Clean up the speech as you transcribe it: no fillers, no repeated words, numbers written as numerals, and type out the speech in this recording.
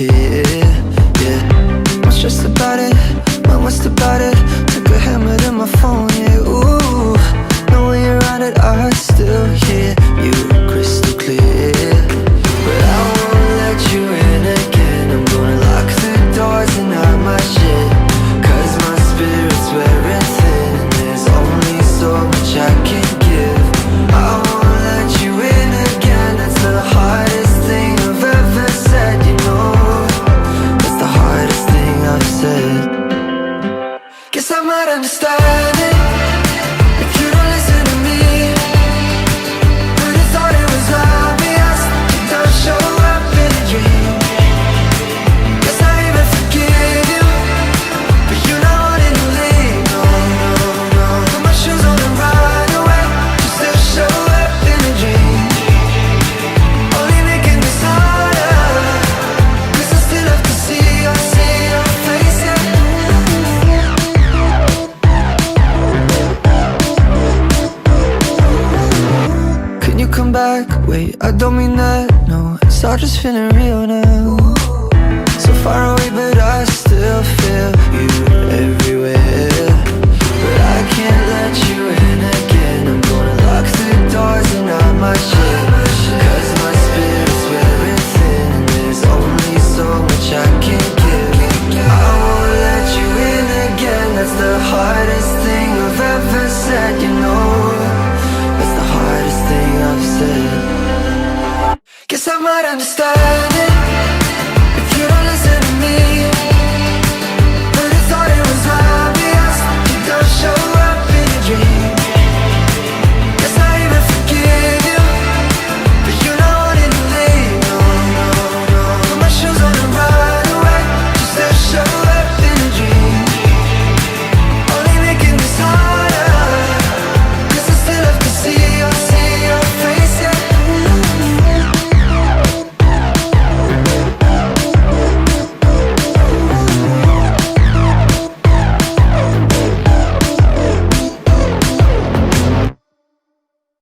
here, yeah. I'm stressed about it, when what's about it? Took a hammer to my phone, yeah, ooh. Know when you're around it, I still hear you crystal clear. But I won't let you in again. I'm gonna lock the doors and hide my shit, cause my spirit's wearing thin. There's only so much I can give. I won't let you in again. That's the hardest thing I've ever said, you know. That's the hardest thing I've said. Guess I might understand it if you don't listen to me. But I thought it was obvious. You don't show up in a dream. Guess I even forgive you, but you're not wanting to leave. No, no, no. Put my shoes on and ride away. You still show up in a dream, only making this harder. Cause I still have to see your face, yeah. Can you come back? Wait, I don't mean that, no. It's all just feeling real now. So far away, but I still feel you every